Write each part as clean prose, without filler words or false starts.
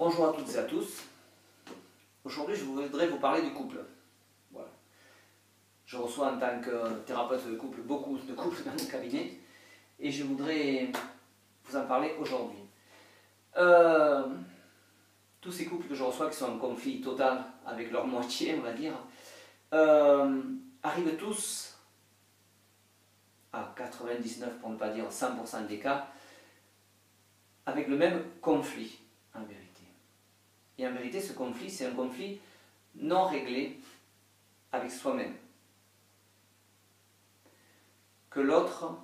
Bonjour à toutes et à tous. Aujourd'hui, je voudrais vous parler du couple. Voilà. Je reçois en tant que thérapeute de couple beaucoup de couples dans mon cabinet et je voudrais vous en parler aujourd'hui. Tous ces couples que je reçois qui sont en conflit total avec leur moitié, on va dire, arrivent tous à 99, pour ne pas dire 100% des cas, avec le même conflit en vérité. Et en vérité, ce conflit, c'est un conflit non réglé avec soi-même. Que l'autre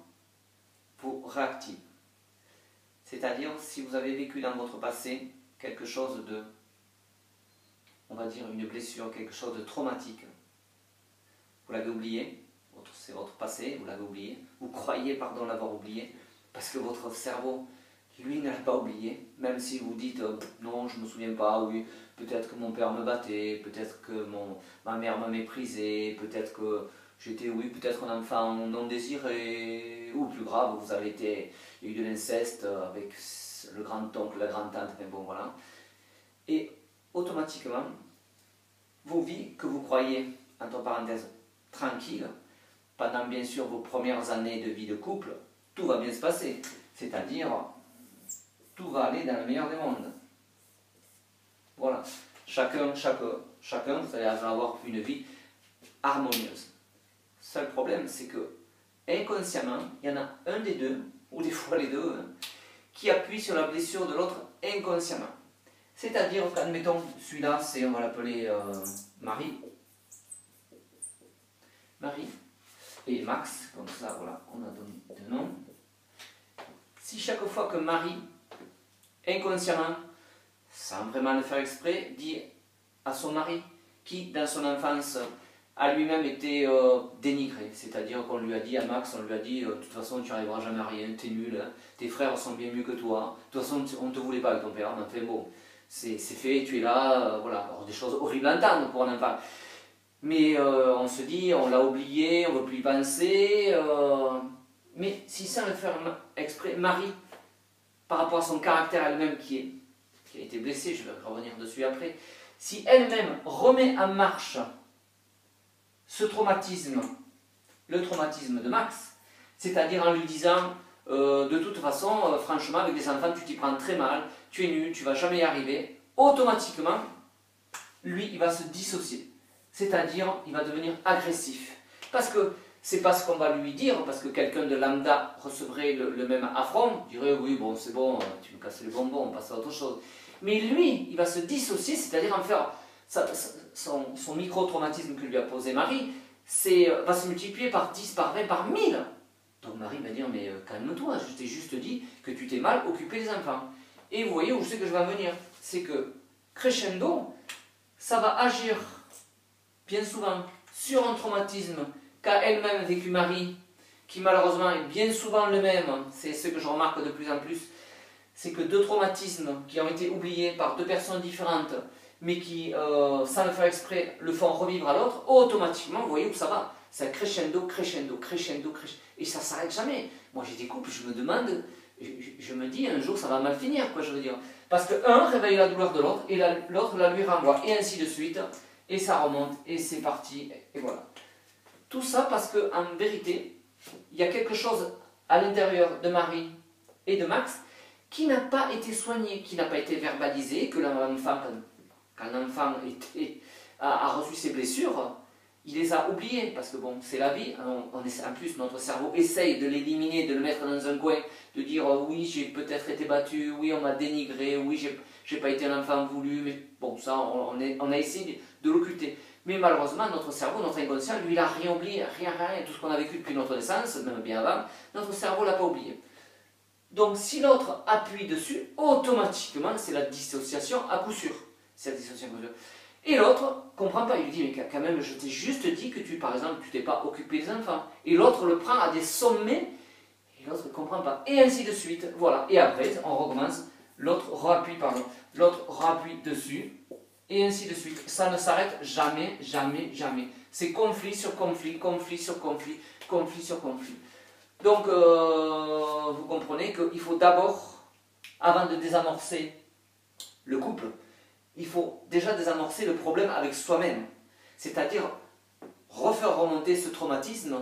vous réactive. C'est-à-dire, si vous avez vécu dans votre passé quelque chose de, on va dire, une blessure, quelque chose de traumatique, vous l'avez oublié, c'est votre passé, vous l'avez oublié, vous croyez, pardon, l'avoir oublié, parce que votre cerveau, lui, ne l'a pas oublié, même si vous dites non, je ne me souviens pas, oui, peut-être que mon père me battait, peut-être que ma mère me méprisait, peut-être que j'étais, oui, peut-être un enfant non désiré, ou plus grave, vous avez été, il y a eu de l'inceste avec le grand-oncle, la grand-tante, mais bon, voilà. Et automatiquement, vos vies que vous croyez, entre parenthèses, tranquilles, pendant bien sûr vos premières années de vie de couple, tout va bien se passer, c'est-à-dire tout va aller dans le meilleur des mondes. Voilà. Chacun, vous allez avoir une vie harmonieuse. Seul problème, c'est que inconsciemment, il y en a un des deux, ou des fois les deux, qui appuie sur la blessure de l'autre inconsciemment. C'est-à-dire qu'admettons, celui-là, c'est, on va l'appeler Marie. Marie. Et Max, comme ça, voilà, on a donné deux noms. Si chaque fois que Marie, inconsciemment, sans vraiment le faire exprès, dit à son mari, qui dans son enfance a lui-même été dénigré, c'est-à-dire qu'on lui a dit à Max, on lui a dit de toute façon tu n'arriveras jamais à rien, t'es nul, hein, tes frères sont bien mieux que toi, de toute façon on ne te voulait pas avec ton père, mais enfin bon, c'est fait, tu es là, voilà, alors, des choses horribles à entendre pour un enfant. Mais on se dit, on l'a oublié, on ne veut plus y penser, mais si sans le faire exprès, Marie, par rapport à son caractère elle-même qui a été blessée, je vais revenir dessus après, si elle-même remet en marche ce traumatisme, le traumatisme de Max, c'est-à-dire en lui disant de toute façon, franchement, avec des enfants, tu t'y prends très mal, tu es nul, tu ne vas jamais y arriver, automatiquement, lui, il va se dissocier, c'est-à-dire, il va devenir agressif. Parce que c'est pas ce qu'on va lui dire, parce que quelqu'un de lambda recevrait le même affront, dirait oui, bon, c'est bon, tu me casses les bonbons, on passe à autre chose. Mais lui, il va se dissocier, c'est-à-dire en faire son micro-traumatisme que lui a posé Marie, va se multiplier par 10, par 20, par 1000. Donc Marie va dire, mais calme-toi, je t'ai juste dit que tu t'es mal occupé des enfants. Et vous voyez où je sais que je vais en venir, c'est que crescendo, ça va agir bien souvent sur un traumatisme qu'a elle-même vécu Marie, qui malheureusement est bien souvent le même, c'est ce que je remarque de plus en plus, c'est que deux traumatismes qui ont été oubliés par deux personnes différentes, mais qui, sans le faire exprès, le font revivre à l'autre, automatiquement, vous voyez où ça va, c'est crescendo, crescendo, crescendo, crescendo, et ça ne s'arrête jamais. Moi j'ai des couples, je me demande, je me dis un jour ça va mal finir, quoi, je veux dire. Parce que un réveille la douleur de l'autre, et l'autre la lui renvoie, et ainsi de suite, et ça remonte, et c'est parti, et voilà. Tout ça parce qu'en vérité, il y a quelque chose à l'intérieur de Marie et de Max qui n'a pas été soigné, qui n'a pas été verbalisé, que l'enfant, quand l'enfant a reçu ses blessures, il les a oubliées, parce que bon, c'est la vie, en plus notre cerveau essaye de l'éliminer, de le mettre dans un coin, de dire oui, j'ai peut-être été battu, oui, on m'a dénigré, oui, j'ai pas été un enfant voulu, mais bon, ça, on a essayé de l'occulter. Mais malheureusement, notre cerveau, notre inconscient, lui, il n'a rien oublié, rien, tout ce qu'on a vécu depuis notre naissance, même bien avant, notre cerveau ne l'a pas oublié. Donc, si l'autre appuie dessus, automatiquement, c'est la dissociation à coup sûr. C'est la dissociation à coup sûr. Et l'autre ne comprend pas, il lui dit, mais quand même, je t'ai juste dit que par exemple, tu t'es pas occupé des enfants. Et l'autre le prend à des sommets, et l'autre ne comprend pas. Et ainsi de suite, voilà. Et après, on recommence, l'autre rappuie dessus, et ainsi de suite. Ça ne s'arrête jamais, jamais, jamais. C'est conflit sur conflit, conflit sur conflit, conflit sur conflit. Donc, vous comprenez qu'il faut d'abord, avant de désamorcer le couple, il faut déjà désamorcer le problème avec soi-même. C'est-à-dire refaire remonter ce traumatisme,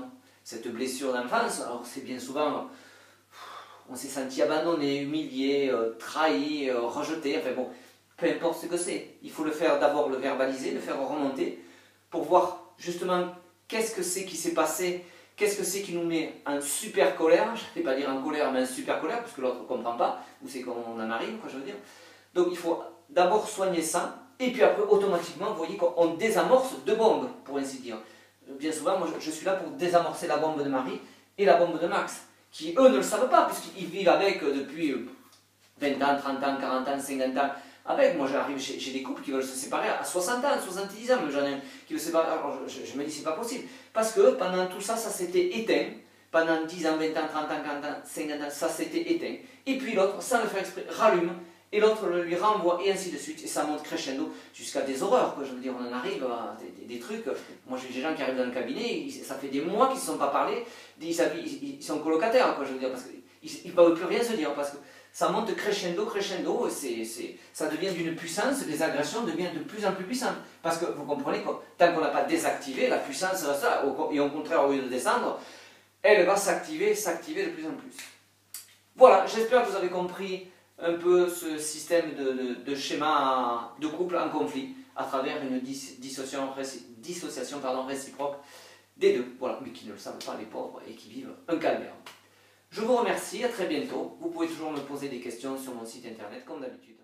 cette blessure d'enfance. Alors c'est bien souvent, on s'est senti abandonné, humilié, trahi, rejeté, enfin bon, peu importe ce que c'est. Il faut le faire d'abord, le verbaliser, le faire remonter, pour voir justement qu'est-ce que c'est qui s'est passé, qu'est-ce que c'est qui nous met en super colère, je ne vais pas dire en colère, mais en super colère, parce que l'autre ne comprend pas, ou c'est qu'on en arrive, quoi, je veux dire. Donc il faut d'abord soigner ça, et puis après, automatiquement, vous voyez qu'on désamorce deux bombes, pour ainsi dire. Bien souvent, moi, je suis là pour désamorcer la bombe de Marie et la bombe de Max, qui eux ne le savent pas, puisqu'ils vivent avec depuis 20 ans, 30 ans, 40 ans, 50 ans. Avec, moi j'arrive, j'ai des couples qui veulent se séparer à 60 ans, 70 ans, mais j'en ai un qui veut se séparer. Alors je me dis, c'est pas possible. Parce que pendant tout ça, ça s'était éteint. Pendant 10 ans, 20 ans, 30 ans, 40 ans, 50 ans, ça s'était éteint. Et puis l'autre, sans le faire exprès, rallume. Et l'autre le lui renvoie, et ainsi de suite. Et ça monte crescendo jusqu'à des horreurs, quoi. Je veux dire, on en arrive à des trucs. Moi j'ai des gens qui arrivent dans le cabinet, ça fait des mois qu'ils ne se sont pas parlé. Ils sont colocataires, quoi, je veux dire, parce qu'ils ne peuvent plus rien se dire. Parce que ça monte crescendo, crescendo, ça devient d'une puissance, les agressions deviennent de plus en plus puissantes. Parce que vous comprenez que tant qu'on n'a pas désactivé, la puissance reste là, et au contraire, au lieu de descendre, elle va s'activer de plus en plus. Voilà, j'espère que vous avez compris un peu ce système de schéma de couple en conflit à travers une dissociation réciproque des deux, voilà, mais qui ne le savent pas les pauvres et qui vivent un calvaire. Je vous remercie, à très bientôt. Vous pouvez toujours me poser des questions sur mon site internet comme d'habitude.